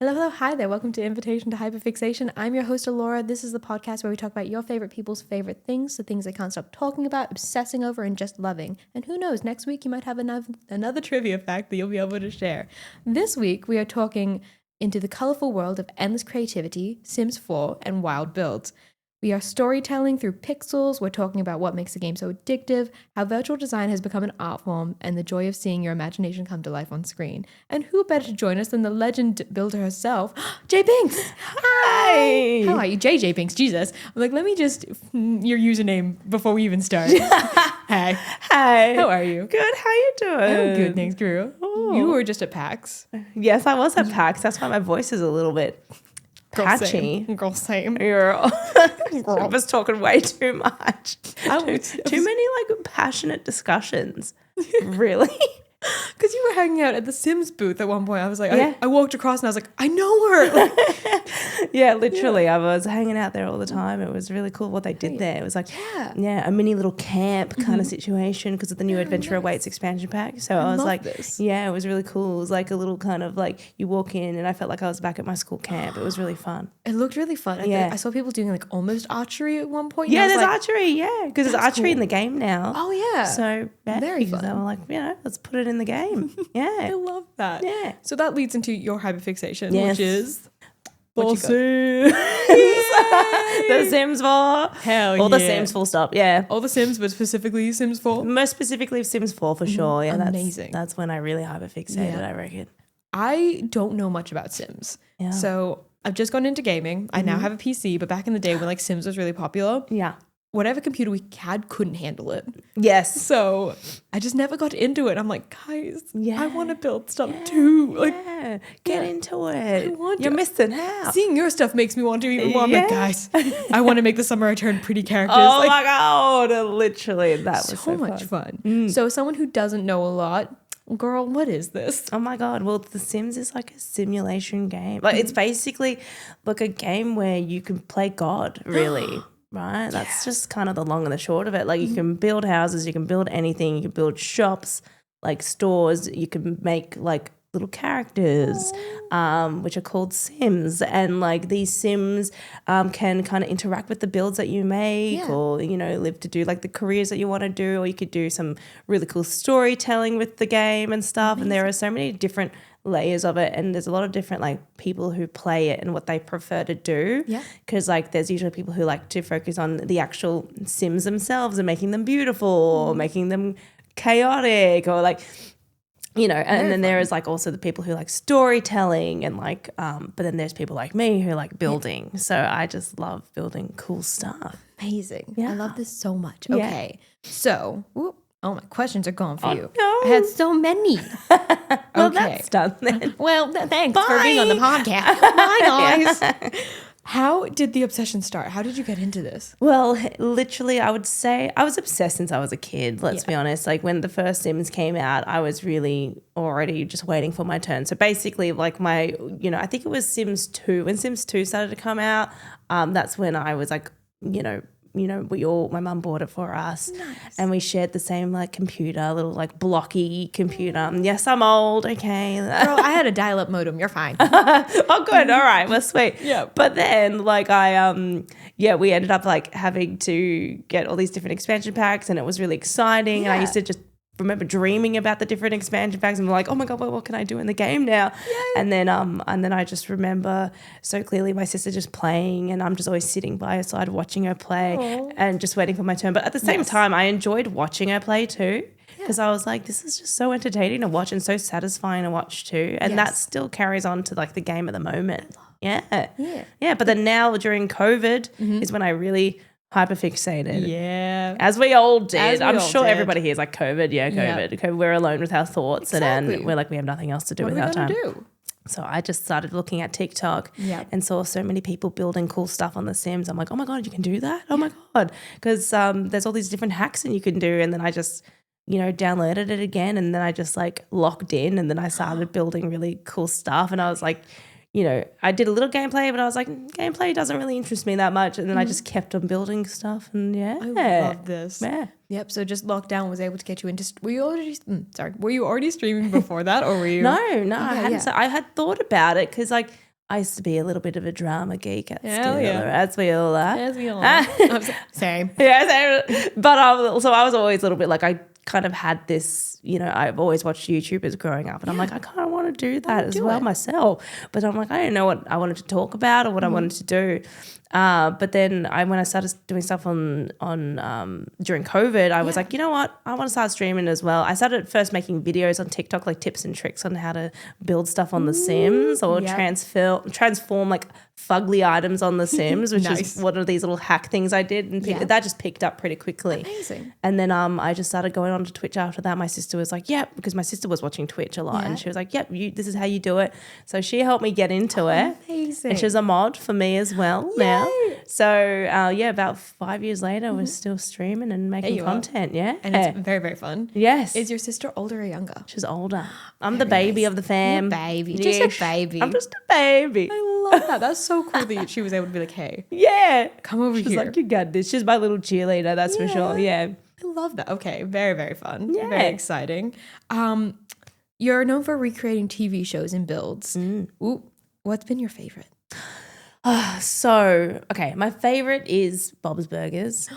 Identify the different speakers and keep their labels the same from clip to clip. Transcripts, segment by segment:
Speaker 1: Hello, hi there. Welcome to Invitation to Hyperfixation. I'm your host, Alaura. This is the podcast where we talk about your favorite people's favorite things, the things they can't stop talking about, obsessing over, and just loving. And who knows, next week you might have another trivia fact that you'll be able to share. This week we are talking into the colorful world of endless creativity, Sims 4, and wild builds. We are storytelling through pixels. We're talking about what makes the game so addictive, how virtual design has become an art form, and the joy of seeing your imagination come to life on screen. And who better to join us than the legend builder herself, JeyJeyBinks.
Speaker 2: Hi.
Speaker 1: How are you? JeyJeyBinks, Jesus. I'm like, let me just, your username before we even start. Hey.
Speaker 2: Hey.
Speaker 1: How are you?
Speaker 2: Good. How you doing?
Speaker 1: I'm good, thanks, Drew.
Speaker 2: Oh.
Speaker 1: You were just at PAX.
Speaker 2: Yes, I was at PAX. That's why my voice is a little bit patchy.
Speaker 1: Girl, same.
Speaker 2: I was talking way too much. Too many like passionate discussions. Really?
Speaker 1: Because you were hanging out at the Sims booth at one point. I was like,
Speaker 2: Yeah.
Speaker 1: I walked across and I was like, I know her.
Speaker 2: Yeah, literally. I was hanging out there all the time. It was really cool what they did there. It was like, a mini little camp kind of situation because of the new Adventure Awaits expansion pack. So I was
Speaker 1: love
Speaker 2: like,
Speaker 1: this.
Speaker 2: yeah, it was really cool. It was like a little kind of like you walk in and I felt like I was back at my school camp. It was really fun.
Speaker 1: It looked really fun.
Speaker 2: Yeah.
Speaker 1: I saw people doing like almost archery at one point.
Speaker 2: Yeah,
Speaker 1: and I
Speaker 2: there's
Speaker 1: was like,
Speaker 2: archery, yeah, because there's archery in the game now.
Speaker 1: oh yeah.
Speaker 2: So
Speaker 1: Very
Speaker 2: because
Speaker 1: fun.
Speaker 2: They were like, let's put it in the game.
Speaker 1: I
Speaker 2: Yeah.
Speaker 1: love that.
Speaker 2: Yeah.
Speaker 1: So that leads into your hyperfixation,
Speaker 2: Yes.
Speaker 1: which is
Speaker 2: The
Speaker 1: what you
Speaker 2: Sims. The Sims 4.
Speaker 1: Hell
Speaker 2: All the
Speaker 1: yeah.
Speaker 2: Sims full stop, yeah.
Speaker 1: All the Sims, but specifically Sims 4.
Speaker 2: Most specifically Sims 4 for sure. Yeah,
Speaker 1: Amazing.
Speaker 2: That's when I really hyperfixated,
Speaker 1: Yeah.
Speaker 2: I reckon.
Speaker 1: I don't know much about Sims.
Speaker 2: Yeah.
Speaker 1: So I've just gone into gaming. I now have a PC, but back in the day when like Sims was really popular,
Speaker 2: Yeah.
Speaker 1: whatever computer we had couldn't handle it.
Speaker 2: Yes.
Speaker 1: So I just never got into it. I'm like, guys,
Speaker 2: Yeah.
Speaker 1: I want to build stuff too. Like,
Speaker 2: Yeah. Get into it.
Speaker 1: want
Speaker 2: You're
Speaker 1: to.
Speaker 2: missing out.
Speaker 1: seeing your stuff makes me want to even more. I'm like,
Speaker 2: Yeah.
Speaker 1: guys, I want to make the Summer I Turn pretty characters.
Speaker 2: Oh
Speaker 1: like,
Speaker 2: my God. Literally. That was
Speaker 1: so much fun. So someone who doesn't know a lot, girl, what is this?
Speaker 2: Oh my God. Well, The Sims is like a simulation game. Like it's basically like a game where you can play God, really. Right? That's just kind of the long and the short of it. Like you can build houses, you can build anything, you can build shops, like stores, you can make like little characters, which are called Sims. And like these Sims can kind of interact with the builds that you make or, live to do like the careers that you want to do, or you could do some really cool storytelling with the game and stuff. And there are so many different layers of it, and there's a lot of different like people who play it and what they prefer to do, because like there's usually people who like to focus on the actual Sims themselves and making them beautiful or making them chaotic or like and then there is like also the people who like storytelling and like but then there's people like me who like building. So I just love building cool stuff.
Speaker 1: Amazing.
Speaker 2: Yeah.
Speaker 1: I love this so much.
Speaker 2: Yeah.
Speaker 1: Okay. So, my questions are gone for you.
Speaker 2: no.
Speaker 1: I had so many.
Speaker 2: Well,
Speaker 1: Okay.
Speaker 2: that's done then.
Speaker 1: Well, thanks for being on the podcast. Bye, guys. How did the obsession start? How did you get into this?
Speaker 2: Well, literally, I would say I was obsessed since I was a kid, let's be honest. Like when the first Sims came out, I was really already just waiting for my turn. So basically like I think it was Sims 2. When Sims 2 started to come out, that's when I was like, my mum bought it for us.
Speaker 1: Nice.
Speaker 2: And we shared the same like computer, little like blocky computer. Yes, I'm old, okay.
Speaker 1: Girl, I had a dial-up modem. You're fine.
Speaker 2: Oh, good. All right. Well, sweet.
Speaker 1: Yeah.
Speaker 2: But then, like, we ended up like having to get all these different expansion packs, and it was really exciting. And I used to just remember dreaming about the different expansion packs and like, oh my God, what can I do in the game now? Yay. And then I just remember so clearly my sister just playing, and I'm just always sitting by her side watching her play and just waiting for my turn. But at the same time, I enjoyed watching her play too. Because I was like, this is just so entertaining to watch and so satisfying to watch too. And that still carries on to like the game at the moment. Yeah. But then now during COVID is when I really hyperfixated.
Speaker 1: Yeah.
Speaker 2: As we all did. I'm
Speaker 1: all
Speaker 2: sure
Speaker 1: did.
Speaker 2: everybody here is like COVID. Yeah, COVID.
Speaker 1: Yeah.
Speaker 2: COVID. We're alone with our thoughts
Speaker 1: Exactly.
Speaker 2: and we're like, we have nothing else to do
Speaker 1: What
Speaker 2: with
Speaker 1: are
Speaker 2: our
Speaker 1: we going
Speaker 2: time.
Speaker 1: to do?
Speaker 2: So I just started looking at TikTok and saw so many people building cool stuff on The Sims. I'm like, oh my God, you can do that? Oh my God. Because there's all these different hacks that you can do. And then I just, downloaded it again. And then I just like locked in, and then I started building really cool stuff. And I was like, I did a little gameplay, but I was like, gameplay doesn't really interest me that much. And then I just kept on building stuff. And
Speaker 1: I love this.
Speaker 2: Yeah.
Speaker 1: Yep. So just lockdown was able to get you into. Were you already streaming before that, or were you?
Speaker 2: No, I hadn't. So I had thought about it because like I used to be a little bit of a drama geek at
Speaker 1: Hell
Speaker 2: school,
Speaker 1: yeah.
Speaker 2: as we all are.
Speaker 1: As we all know. Same.
Speaker 2: Yeah, but so I was always a little bit like I kind of had this, I've always watched YouTubers growing up and I'm like, I kind of want to do that as well myself. But I'm like, I don't know what I wanted to talk about or what I wanted to do. But then when I started doing stuff on during COVID, I was like, you know what? I want to start streaming as well. I started first making videos on TikTok, like tips and tricks on how to build stuff on The Sims or transform like fugly items on The Sims, which is one of these little hack things I did. And that just picked up pretty quickly.
Speaker 1: Amazing.
Speaker 2: And then I just started going on to Twitch after that. My sister was like, because my sister was watching Twitch a lot and she was like, this is how you do it. So she helped me get into it.
Speaker 1: Amazing.
Speaker 2: And she's a mod for me as well now. So, about 5 years later, we're still streaming and making content. Yeah.
Speaker 1: And it's very, very fun.
Speaker 2: Yes.
Speaker 1: Is your sister older or younger?
Speaker 2: She's older. I'm the baby of the fam.
Speaker 1: Baby. Just a baby.
Speaker 2: I'm just a baby.
Speaker 1: I love that. That's so cool that she was able to be like, hey.
Speaker 2: Yeah.
Speaker 1: Come over
Speaker 2: She's
Speaker 1: here.
Speaker 2: like, you got this. She's my little cheerleader, that's for sure. Yeah.
Speaker 1: I love that. Okay. Very, very fun.
Speaker 2: Yeah.
Speaker 1: Very exciting. You're known for recreating TV shows and builds. Ooh, what's been your favorite?
Speaker 2: My favorite is Bob's Burgers,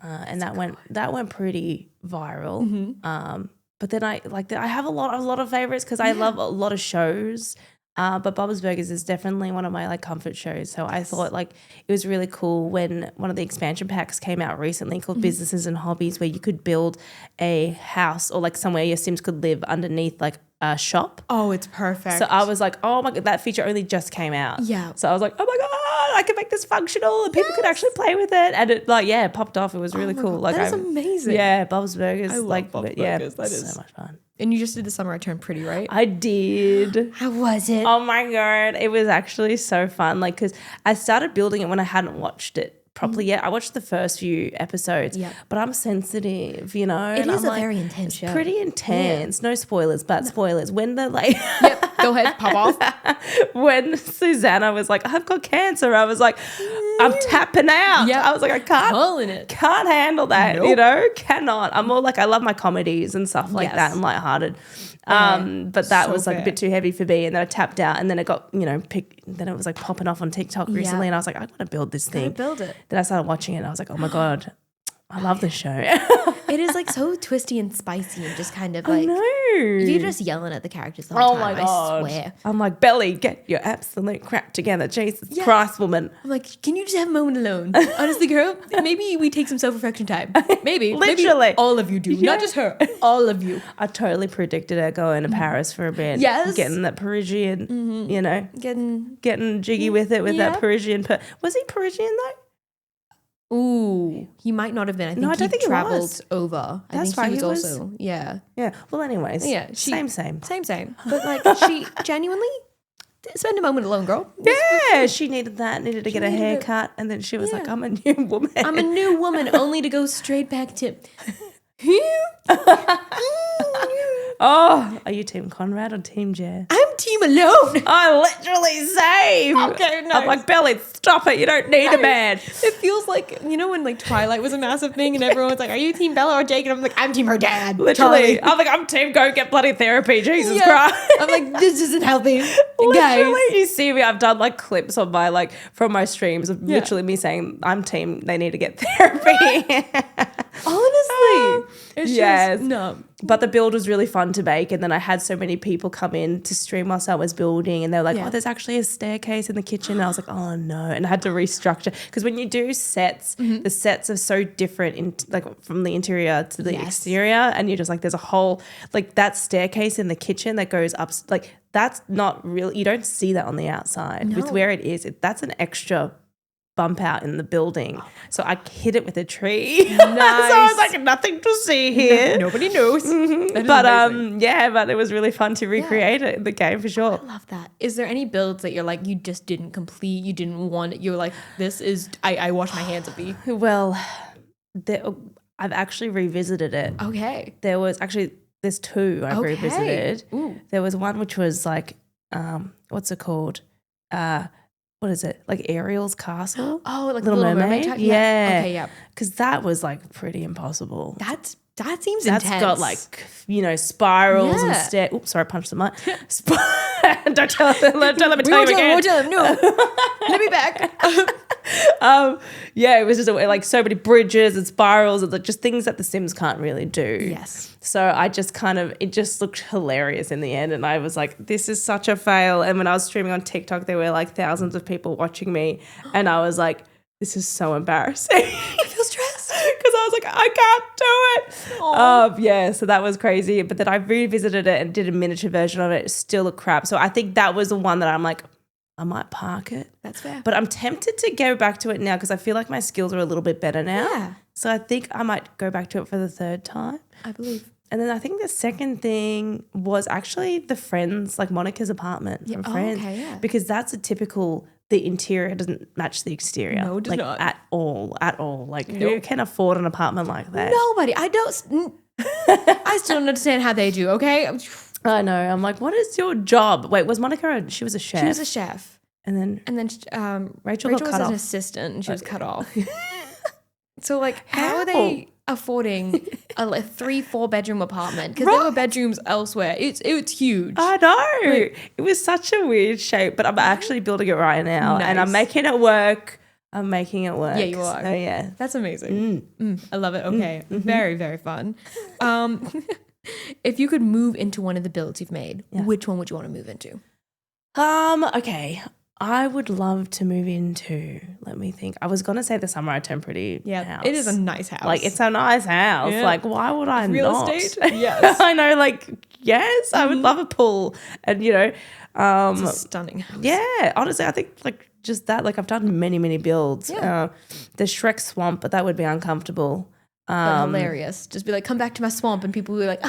Speaker 2: and that went pretty viral. But then I have a lot of favorites because I love a lot of shows. But Bob's Burgers is definitely one of my comfort shows. So I thought it was really cool when one of the expansion packs came out recently called Businesses and Hobbies, where you could build a house or somewhere your Sims could live underneath a shop.
Speaker 1: Oh, it's perfect.
Speaker 2: So I was like, oh my God, that feature only just came out.
Speaker 1: Yeah.
Speaker 2: So I was like, oh my God, I can make this functional and people could actually play with it. And it popped off. It was really cool.
Speaker 1: God, that is amazing.
Speaker 2: Yeah, Bob's Burgers.
Speaker 1: I love Bob's Burgers. That is
Speaker 2: so much fun.
Speaker 1: And you just did The Summer I Turned Pretty, right?
Speaker 2: I did.
Speaker 1: How was it?
Speaker 2: Oh my God. It was actually so fun. Because I started building it when I hadn't watched it properly yet. I watched the first few episodes, but I'm sensitive,
Speaker 1: It is a very intense show.
Speaker 2: Pretty intense. No spoilers, but spoilers. When the
Speaker 1: go ahead, pop off.
Speaker 2: When Susanna was like, I've got cancer, I was like, I'm tapping out. I was like, I can't handle that, cannot. I'm more I love my comedies and stuff like that and lighthearted. But that was a bit too heavy for me, and then I tapped out, and then it got picked. Then it was popping off on TikTok recently, and I was like, I got to build this thing.
Speaker 1: Build it.
Speaker 2: Then I started watching it, and I was like, oh my God, I love this show.
Speaker 1: It is so twisty and spicy and just kind of
Speaker 2: I know.
Speaker 1: You're just yelling at the characters the whole time.
Speaker 2: Oh my God.
Speaker 1: I swear.
Speaker 2: I'm like, Belly, get your absolute crap together. Jesus Christ, woman.
Speaker 1: I'm like, can you just have a moment alone? Honestly, girl, maybe we take some self-reflection time. Maybe.
Speaker 2: Literally.
Speaker 1: Maybe all of you do. Not just her. All of you.
Speaker 2: I totally predicted her going to Paris for a bit.
Speaker 1: Yes.
Speaker 2: Getting that Parisian, getting jiggy with it with that Parisian. Was he Parisian though?
Speaker 1: Ooh, he might not have been. I think he traveled over.
Speaker 2: That's
Speaker 1: I think
Speaker 2: right.
Speaker 1: he was also, yeah.
Speaker 2: Well, anyways, same.
Speaker 1: Same. But she genuinely spend a moment alone, girl.
Speaker 2: Yeah, she needed that. Needed to get a haircut, and then she was like, "I'm a new woman.
Speaker 1: I'm a new woman," only to go straight back to.
Speaker 2: Oh, are you Team Conrad or Team Jay?
Speaker 1: I'm Team Alone.
Speaker 2: I literally same.
Speaker 1: Okay, nice.
Speaker 2: I'm like, Belly, stop it. You don't need a man.
Speaker 1: It feels like, when Twilight was a massive thing and everyone was like, are you Team Bella or Jake? And I'm like, I'm Team her dad.
Speaker 2: Literally. I'm like, I'm Team go get bloody therapy. Jesus Christ.
Speaker 1: I'm like, this isn't healthy.
Speaker 2: Literally,
Speaker 1: guys.
Speaker 2: you see me, I've done clips on my from my streams of literally me saying, I'm Team, they need to get therapy.
Speaker 1: Honestly. It's just, no.
Speaker 2: But the build was really fun to make, and then I had so many people come in to stream whilst I was building, and they were like, oh, there's actually a staircase in the kitchen. And I was like, oh no. And I had to restructure, because when you do sets, the sets are so different from the interior to the exterior, and you're just there's a whole that staircase in the kitchen that goes up, that's not real. You don't see that on the outside. With where it is, that's an extra bump out in the building. So I hit it with a tree. Nice. So I was like, nothing to see here.
Speaker 1: Nobody knows.
Speaker 2: But it was really fun to recreate it in the game for sure.
Speaker 1: I love that. Is there any builds that you're you just didn't complete, you didn't want it, you're like, this is, I wash my hands of thee?
Speaker 2: Well, I've actually revisited it.
Speaker 1: Okay.
Speaker 2: There's two I've revisited.
Speaker 1: Ooh.
Speaker 2: There was one which was what's it called? What is it? Ariel's castle?
Speaker 1: Oh,
Speaker 2: Little Mermaid?
Speaker 1: type?
Speaker 2: Yeah.
Speaker 1: Okay, yeah.
Speaker 2: Because that was pretty impossible.
Speaker 1: That's That seems
Speaker 2: That's
Speaker 1: intense.
Speaker 2: got like, spirals and stairs. Oops, sorry, I punched the mic. Don't tell them. Don't let me tell you again.
Speaker 1: We'll tell them. No. Let me back.
Speaker 2: It was just like so many bridges and spirals and like just things that the Sims can't really do.
Speaker 1: Yes.
Speaker 2: So I just it just looked hilarious in the end. And I was like, this is such a fail. And when I was streaming on TikTok, there were like thousands of people watching me. And I was like, this is so embarrassing.
Speaker 1: I feel stressed.
Speaker 2: Because I was like, I can't do it. So that was crazy. But then I revisited it and did a miniature version of it. It still looked crap. So I think that was the one that I'm like, I might park it.
Speaker 1: That's fair.
Speaker 2: But I'm tempted to go back to it now because I feel like my skills are a little bit better now.
Speaker 1: Yeah.
Speaker 2: So I think I might go back to it for the third time.
Speaker 1: I believe.
Speaker 2: And then I think the second thing was actually the Friends, like Monica's apartment from Friends.
Speaker 1: Okay, yeah.
Speaker 2: Because that's a typical, the interior doesn't match the exterior.
Speaker 1: No, it does not.
Speaker 2: At all. Like who can afford an apartment like that?
Speaker 1: Nobody. I still don't understand how they do, okay?
Speaker 2: I know. I'm like, what is your job? Wait, was Monica, she was a chef?
Speaker 1: She was a chef.
Speaker 2: And then Rachel
Speaker 1: was
Speaker 2: cut
Speaker 1: an
Speaker 2: off.
Speaker 1: assistant and she was cut off. So like how are they affording a 3-4 bedroom apartment? Because there were bedrooms elsewhere. It's huge.
Speaker 2: I know. It was such a weird shape, but I'm actually building it right now and I'm making it work. Yeah,
Speaker 1: you are.
Speaker 2: So yeah.
Speaker 1: That's amazing. I love it. Okay. Very, very fun. If you could move into one of the builds you've made, which one would you want to move into?
Speaker 2: Okay. I would love to move into, let me think. I was going to say the Summer I Turned Pretty house.
Speaker 1: It is a nice house.
Speaker 2: Like, it's a nice house. Yeah. Like, why would I
Speaker 1: Real
Speaker 2: not?
Speaker 1: estate? Yes.
Speaker 2: I know, like, yes, I would love a pool. And,
Speaker 1: it's a stunning house.
Speaker 2: Yeah. Honestly, I think, like, just that, like, I've done many, many builds. Yeah. The Shrek Swamp, but that would be uncomfortable.
Speaker 1: But hilarious. Just be like, come back to my swamp, and people will be like,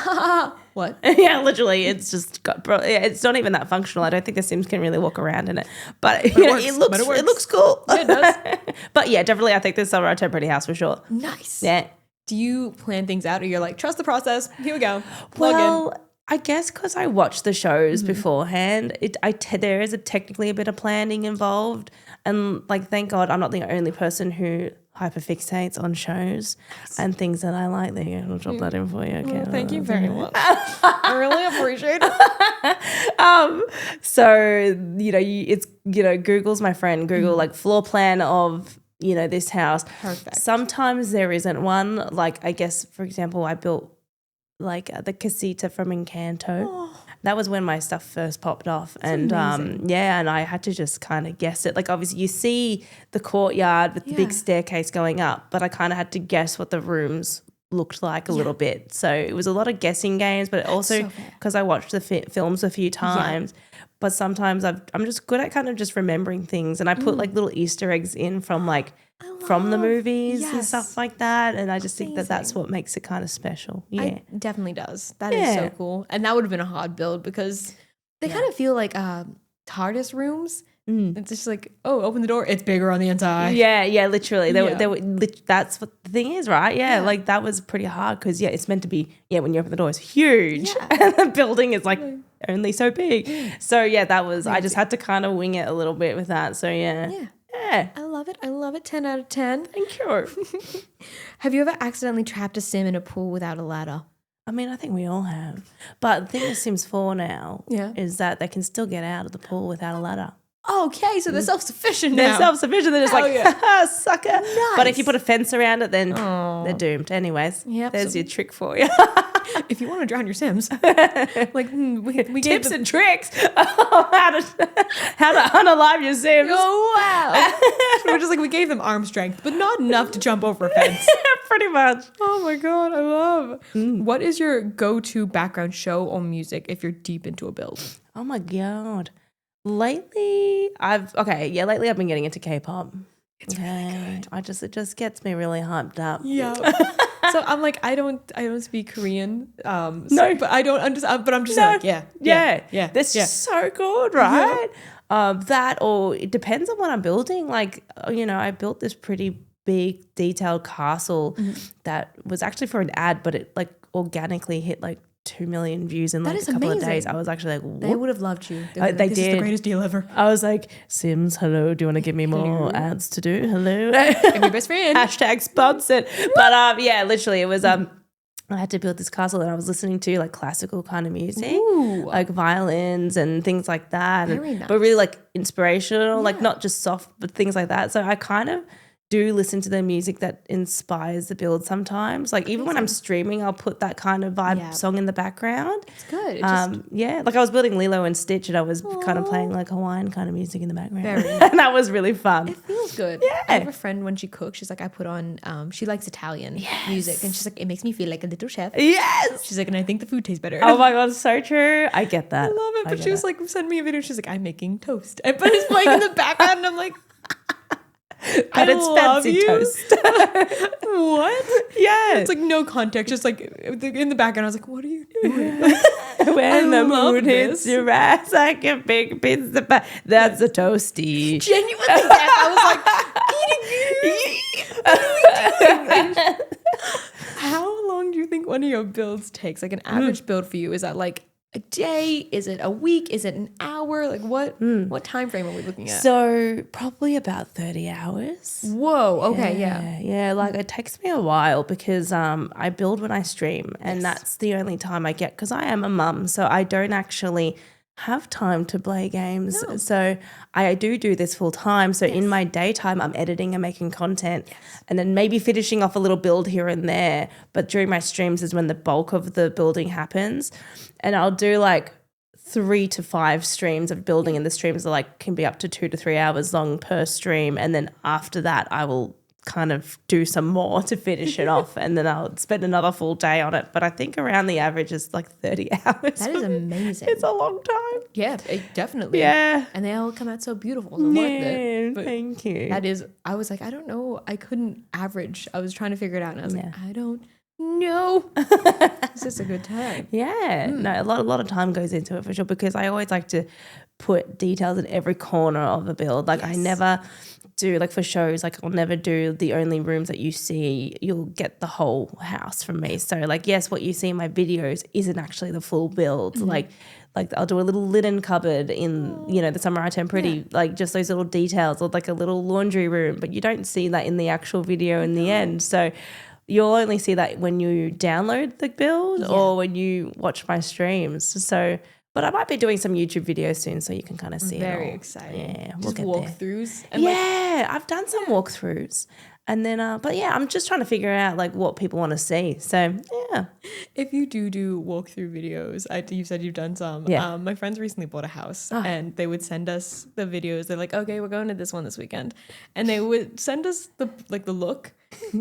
Speaker 1: what?
Speaker 2: Yeah, literally, it's just it's not even that functional. I don't think the Sims can really walk around in it, but it looks cool.
Speaker 1: Yeah, it does.
Speaker 2: But yeah, definitely, I think this Summer I Turned Pretty house for sure.
Speaker 1: Nice.
Speaker 2: Yeah.
Speaker 1: Do you plan things out, or you're like, trust the process? Here we go.
Speaker 2: Plug in. I guess because I watched the shows beforehand, there is technically a bit of planning involved, and like, thank God, I'm not the only person who hyperfixates on shows and things that I like. There you go. I'll drop that in for you. Okay.
Speaker 1: Well, thank you very much. I really appreciate it.
Speaker 2: So, Google's my friend. Google like floor plan of, this house.
Speaker 1: Perfect.
Speaker 2: Sometimes there isn't one. Like, I guess, for example, I built like the casita from Encanto. Oh. That was when my stuff first popped off. And and I had to just kind of guess it. Like, obviously you see the courtyard with the big staircase going up, but I kind of had to guess what the rooms looked like a little bit. So it was a lot of guessing games, but also because I watched the films a few times. But sometimes I'm just good at kind of just remembering things, and I put like little Easter eggs in from like from the movies and stuff like that, and I just think that that's what makes it kind of special. Yeah,
Speaker 1: it definitely does. That is so cool, and that would have been a hard build because they kind of feel like TARDIS rooms. It's just like, oh, open the door, it's bigger on the inside.
Speaker 2: Yeah, literally. That's what the thing is, right? Yeah, like that was pretty hard because it's meant to be. Yeah, when you open the door, it's huge, and the building is like only so big. So that was. I just had to kind of wing it a little bit with that. So yeah.
Speaker 1: I love it. 10 out of 10.
Speaker 2: Thank you.
Speaker 1: Have you ever accidentally trapped a Sim in a pool without a ladder?
Speaker 2: I mean, I think we all have. But the thing with Sims 4 now is that they can still get out of the pool without a ladder.
Speaker 1: Okay, so they're self-sufficient now.
Speaker 2: They're self-sufficient. They're just haha, sucker.
Speaker 1: Nice.
Speaker 2: But if you put a fence around it, then they're doomed. Anyways, there's your trick for you.
Speaker 1: If you want to drown your Sims, like we
Speaker 2: tips and tricks. How to unalive your Sims.
Speaker 1: Oh wow! We're just like, we gave them arm strength, but not enough to jump over a fence.
Speaker 2: Pretty much.
Speaker 1: Oh my God, I love. What is your go-to background show or music if you're deep into a build?
Speaker 2: Oh my God. Lately I've been getting into K-pop.
Speaker 1: It's really good.
Speaker 2: It just gets me really hyped up.
Speaker 1: Yeah. So I'm like, I don't speak Korean. No, but I don't understand. But I'm just like, yeah.
Speaker 2: That's just so good, right? Yeah. That, or it depends on what I'm building. Like, I built this pretty big detailed castle that was actually for an ad, but it like organically hit like 2 million views in like a couple of days. I was actually like, what?
Speaker 1: They would have loved you.
Speaker 2: They did.
Speaker 1: This is the greatest deal ever.
Speaker 2: I was like, Sims, hello, do you want to give me more ads to do? Hello.
Speaker 1: I'm your best friend.
Speaker 2: # sponsored. But literally it was I had to build this castle and I was listening to like classical kind of music,
Speaker 1: Ooh.
Speaker 2: like violins and things like that.
Speaker 1: Very nice.
Speaker 2: But really like inspirational, like not just soft, but things like that. So I kind of do listen to the music that inspires the build sometimes. Like even when I'm streaming, I'll put that kind of vibe song in the background.
Speaker 1: It's good. It
Speaker 2: Yeah, like I was building Lilo and Stitch and I was kind of playing like Hawaiian kind of music in the background.
Speaker 1: Very nice.
Speaker 2: And that was really fun.
Speaker 1: It feels good.
Speaker 2: Yeah.
Speaker 1: I have a friend when she cooks, she's like, I put on, she likes Italian music. And she's like, it makes me feel like a little chef.
Speaker 2: Yes.
Speaker 1: She's like, and I think the food tastes better.
Speaker 2: Oh my God, so true. I get that.
Speaker 1: I love it. But she was like, send me a video. She's like, I'm making toast. But it's playing in the background and I'm like,
Speaker 2: But it's fancy toast.
Speaker 1: What?
Speaker 2: Yeah.
Speaker 1: It's like no context. Just like in the background, I was like, what are you doing?
Speaker 2: When the
Speaker 1: love
Speaker 2: moon hits
Speaker 1: this.
Speaker 2: your ass like a big pizza pie. That's a toasty.
Speaker 1: Genuinely, yes. I was like, eating you. How long do you think one of your builds takes? Like an average build for you? Is that like a day? Is it a week? Is it an hour? Like what time frame are we looking at?
Speaker 2: So probably about 30 hours.
Speaker 1: Whoa. Okay. Yeah.
Speaker 2: Yeah, like it takes me a while because I build when I stream and that's the only time I get because I am a mum. So I don't actually have time to play games.
Speaker 1: No.
Speaker 2: So I do this full time. So in my daytime, I'm editing and making content and then maybe finishing off a little build here and there. But during my streams is when the bulk of the building happens. And I'll do like 3 to 5 streams of building and the streams are like can be up to 2 to 3 hours long per stream. And then after that, I will kind of do some more to finish it off and then I'll spend another full day on it. But I think around the average is like 30 hours.
Speaker 1: That is amazing.
Speaker 2: It's a long time.
Speaker 1: Yeah, definitely.
Speaker 2: Yeah.
Speaker 1: And they all come out so beautiful and worth it. But
Speaker 2: thank you.
Speaker 1: that is, I was like, I don't know. I couldn't average. I was trying to figure it out and I was like, I don't know. It's just a good time.
Speaker 2: Yeah. No, a lot of time goes into it for sure because I always like to put details in every corner of a build. Like I never do, like for shows, like I'll never do the only rooms that you see. You'll get the whole house from me. So like, yes, what you see in my videos isn't actually the full build. Like I'll do a little linen cupboard in, the Samurai Pretty, like just those little details or like a little laundry room, but you don't see that in the actual video in the end. So you'll only see that when you download the build or when you watch my streams. So, but I might be doing some YouTube videos soon so you can kind of see it all.
Speaker 1: Very exciting.
Speaker 2: Yeah,
Speaker 1: we'll get walkthroughs.
Speaker 2: And I've done some walkthroughs. And then, but yeah, I'm just trying to figure out like what people want to see. So yeah.
Speaker 1: If you do walkthrough videos, you said you've done some.
Speaker 2: Yeah.
Speaker 1: My friends recently bought a house and they would send us the videos. They're like, okay, we're going to this one this weekend. And they would send us the look.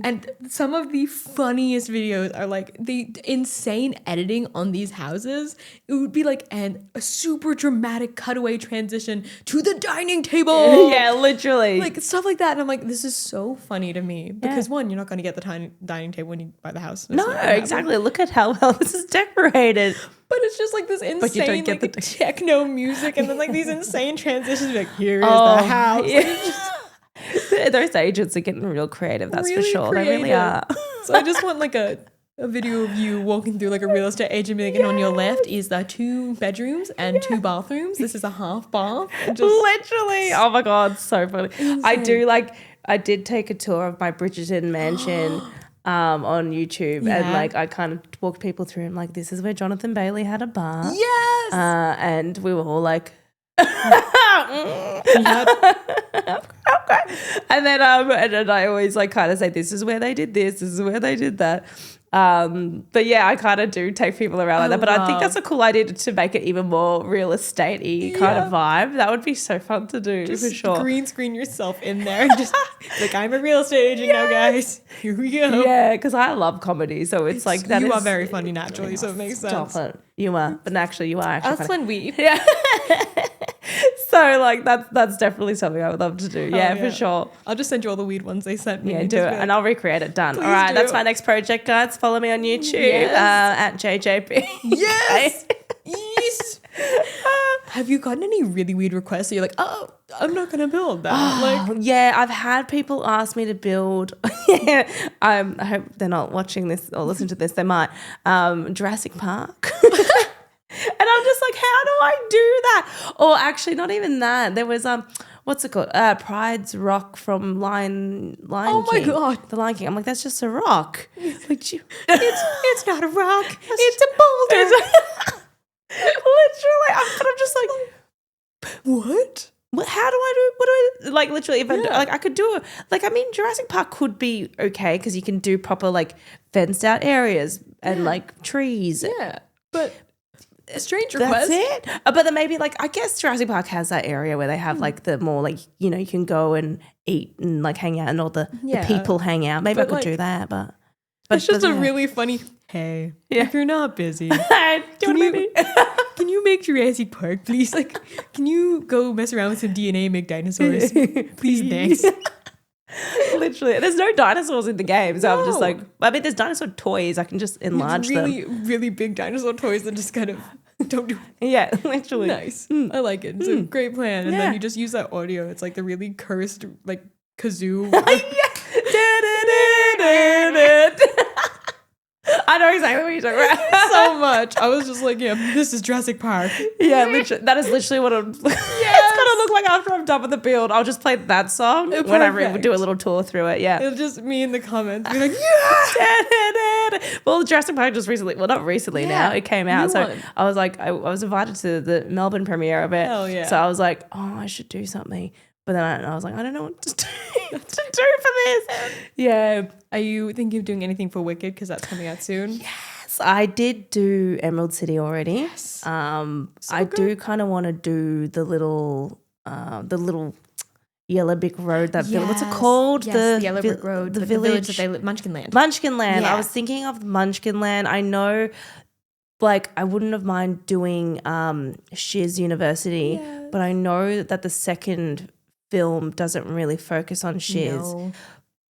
Speaker 1: And some of the funniest videos are like the insane editing on these houses. It would be like a super dramatic cutaway transition to the dining table.
Speaker 2: Yeah, literally.
Speaker 1: Like stuff like that. And I'm like, this is so funny to me because one, you're not going to get the dining table when you buy the house.
Speaker 2: No, exactly. Look at how well this is decorated.
Speaker 1: But it's just like this insane like techno music and then like these insane transitions. Like here is the house.
Speaker 2: Yeah. Those agents are getting real creative. That's
Speaker 1: really
Speaker 2: for sure.
Speaker 1: Creative.
Speaker 2: They really are.
Speaker 1: So I just want like a video of you walking through like a real estate agent and on your left is the 2 bedrooms and 2 bathrooms. This is a half bath.
Speaker 2: Literally. Oh my God. So funny. Insane. I did take a tour of my Bridgerton mansion on YouTube and like I kind of walked people through and like this is where Jonathan Bailey had a bar.
Speaker 1: Yes.
Speaker 2: And we were all like okay. And then I always like kind of say this is where they did this is where they did that. But yeah, I kind of do take people around like that. But I think that's a cool idea to make it even more real estate-y kind of vibe. That would be so fun to do
Speaker 1: just
Speaker 2: for sure.
Speaker 1: Green screen yourself in there and just like I'm a real estate agent now, guys. Here we go.
Speaker 2: Yeah, because I love comedy, so it's like that.
Speaker 1: You are very funny naturally, so it makes sense.
Speaker 2: Stop it. You are, but actually you are actually.
Speaker 1: That's when we.
Speaker 2: Yeah. So like that's definitely something I would love to do. Yeah, for sure.
Speaker 1: I'll just send you all the weird ones they sent me.
Speaker 2: Yeah, do it, and I'll recreate it. Done.
Speaker 1: Please
Speaker 2: all right,
Speaker 1: do.
Speaker 2: that's my next project, guys. Follow me on YouTube at JeyJeyBinks.
Speaker 1: Yes. Yes. Have you gotten any really weird requests? So you're like, oh, I'm not gonna build that.
Speaker 2: Yeah, I've had people ask me to build. I hope they're not watching this or listening to this. They might. Jurassic Park. And I'm just like, how do I do that? Or actually, not even that. There was what's it called? Pride's Rock from Lion King.
Speaker 1: Oh my God.
Speaker 2: The Lion King. I'm like, that's just a rock. Like,
Speaker 1: It's not a rock. It's a boulder.
Speaker 2: Literally, I'm just like,
Speaker 1: What?
Speaker 2: how do I do? What do I like? Literally, if I could do it. Like, I mean, Jurassic Park could be okay because you can do proper like fenced out areas and like trees.
Speaker 1: Yeah, but a strange
Speaker 2: That's
Speaker 1: request.
Speaker 2: it. But then maybe like I guess Jurassic Park has that area where they have like the more like you can go and eat and like hang out and all the people hang out. Maybe
Speaker 1: But,
Speaker 2: I could
Speaker 1: like,
Speaker 2: do that, but
Speaker 1: It's just a
Speaker 2: yeah.
Speaker 1: really funny. Hey,
Speaker 2: Yeah.
Speaker 1: if you're not busy,
Speaker 2: can
Speaker 1: can you make Jurassic Park, please? Like, can you go mess around with some DNA and make dinosaurs? Please, thanks.
Speaker 2: Literally, there's no dinosaurs in the game, so I'm just
Speaker 1: No.
Speaker 2: like, I mean, there's dinosaur toys. I can just enlarge
Speaker 1: really,
Speaker 2: them.
Speaker 1: really big dinosaur toys that just kind of don't do.
Speaker 2: Yeah, literally.
Speaker 1: Nice. I like it. It's a great plan. And
Speaker 2: Yeah.
Speaker 1: then you just use that audio. It's like the really cursed, like kazoo.
Speaker 2: I know exactly what you're talking about.
Speaker 1: So much. I was just like, yeah, this is Jurassic Park.
Speaker 2: Yeah, literally, that is literally what it's gonna look like after I'm done with the build. I'll just play that song whenever we do a little tour through it. Yeah.
Speaker 1: It'll just me in the comments be like, yeah.
Speaker 2: Well, Jurassic Park just recently, well, not recently now, it came out.
Speaker 1: new
Speaker 2: So
Speaker 1: one.
Speaker 2: I was like, I was invited to the Melbourne premiere of it.
Speaker 1: Hell yeah.
Speaker 2: So I was like, oh, I should do something. But then I was like, I don't know what to do for this. Yeah.
Speaker 1: Are you thinking of doing anything for Wicked? Because that's coming out soon.
Speaker 2: Yes, I did do Emerald City already.
Speaker 1: Yes.
Speaker 2: I do kind of want to do the little Yellow Brick Road. What's it called?
Speaker 1: Yes, the Yellow Brick Road.
Speaker 2: The
Speaker 1: like
Speaker 2: village
Speaker 1: that they live, Munchkin Land.
Speaker 2: Munchkin Land.
Speaker 1: Yeah.
Speaker 2: I was thinking of Munchkin Land. I know, like, I wouldn't have mind doing Shiz University, but I know that the second film doesn't really focus on Shiz.
Speaker 1: No.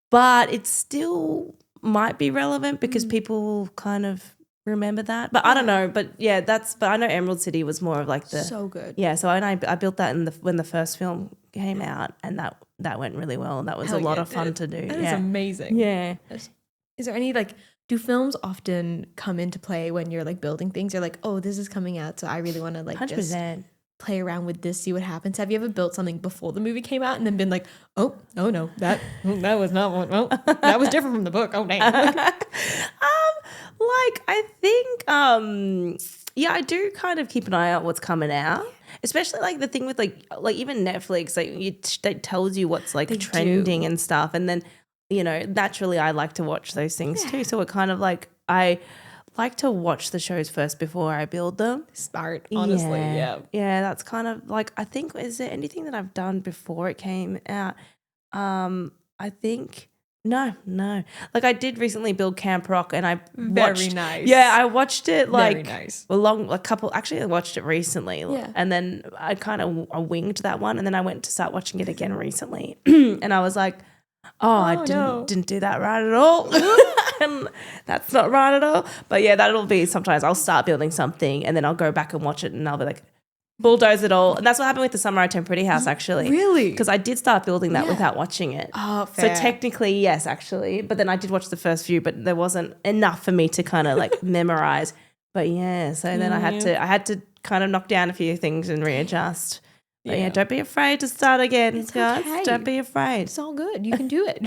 Speaker 2: But it still might be relevant because people kind of remember that. But I don't know. But yeah, but I know Emerald City was more of like the
Speaker 1: So good.
Speaker 2: Yeah, so I built that when the first film came out, and that went really well, and that was
Speaker 1: Hell
Speaker 2: a lot
Speaker 1: yeah,
Speaker 2: of fun
Speaker 1: it-
Speaker 2: to do.
Speaker 1: That is
Speaker 2: Yeah.
Speaker 1: amazing.
Speaker 2: Yeah.
Speaker 1: Is there any do films often come into play when you're like building things? You're like, oh, this is coming out, so I really want to like
Speaker 2: 100%.
Speaker 1: just play around with this, see what happens. Have you ever built something before the movie came out and then been like, oh no, that was not one. Oh, that was different from the book. Oh damn.
Speaker 2: Like I think yeah, I do kind of keep an eye out what's coming out. Especially like the thing with like even Netflix, like it tells you what's like trending and stuff, and then naturally I like to watch those things too. So it kind of like I like to watch the shows first before I build them.
Speaker 1: Smart, honestly. Yeah.
Speaker 2: Yeah, that's kind of like I think is there anything that I've done before it came out? I think no. Like I did recently build Camp Rock, and I watched.
Speaker 1: Very nice.
Speaker 2: Yeah, I watched it like
Speaker 1: Very nice.
Speaker 2: Actually, I watched it recently, and then I kind of winged that one, and then I went to start watching it again recently, and I was like, I didn't do that right at all. And that's not right at all. But yeah, that'll be sometimes I'll start building something, and then I'll go back and watch it, and I'll be like, bulldoze it all. And that's what happened with the Summer I Turned Pretty House, actually.
Speaker 1: Really?
Speaker 2: Because I did start building that without watching it.
Speaker 1: Oh, fair.
Speaker 2: So technically, yes, actually. But then I did watch the first few, but there wasn't enough for me to kind of like memorize. But yeah, so then I had to kind of knock down a few things and readjust. But yeah, don't be afraid to start again, guys.
Speaker 1: okay.
Speaker 2: Don't be afraid.
Speaker 1: It's all good. You can do it.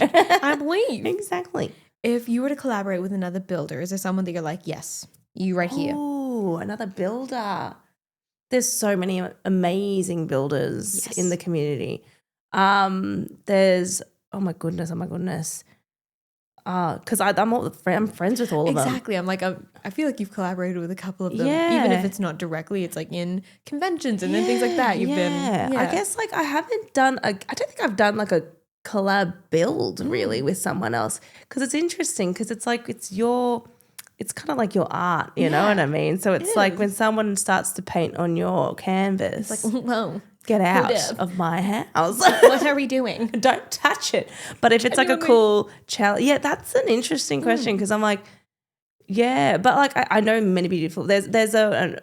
Speaker 1: I believe.
Speaker 2: Exactly.
Speaker 1: If you were to collaborate with another builder, is there someone that you're like, yes, you right here?
Speaker 2: Ooh, another builder. There's so many amazing builders in the community. There's oh my goodness. Because I'm friends with all of them.
Speaker 1: Exactly. I'm like, I feel like you've collaborated with a couple of them, even if it's not directly. It's like in conventions and then things like that. You've been.
Speaker 2: I guess like I haven't done. I don't think I've done like a collab build really with someone else, because it's interesting because it's like it's kind of like your art, you know what I mean? So it's like when someone starts to paint on your canvas,
Speaker 1: It's like, whoa,
Speaker 2: get out of my house.
Speaker 1: what are we doing?
Speaker 2: Don't touch it. But if it's like a cool challenge, that's an interesting question, because I'm like, but like I know many beautiful. There's the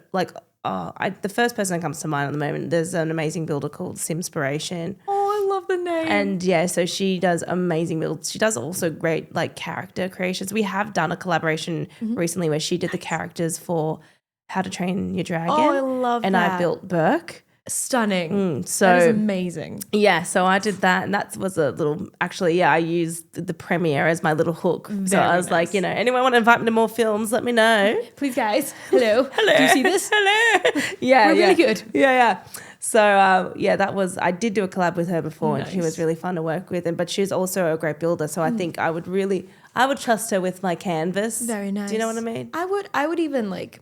Speaker 2: first person that comes to mind at the moment. There's an amazing builder called Simspiration.
Speaker 1: Oh, I love the name.
Speaker 2: And so she does amazing builds. She does also great like character creations. We have done a collaboration recently where she did the characters for How to Train Your Dragon.
Speaker 1: Oh, I love
Speaker 2: and
Speaker 1: that.
Speaker 2: I built Burke.
Speaker 1: Stunning.
Speaker 2: So
Speaker 1: that is amazing.
Speaker 2: Yeah, so I did that, and that was a little. Actually, yeah, I used the premiere as my little hook. So I was like, anyone want to invite me to more films? Let me know.
Speaker 1: Please, guys. Hello. Hello. Do you see this?
Speaker 2: Hello. Yeah,
Speaker 1: We're really good.
Speaker 2: Yeah. So that was. I did do a collab with her before, and she was really fun to work with. But she's also a great builder. So I think I would trust her with my canvas.
Speaker 1: Very nice.
Speaker 2: Do you know what I mean?
Speaker 1: I would even like,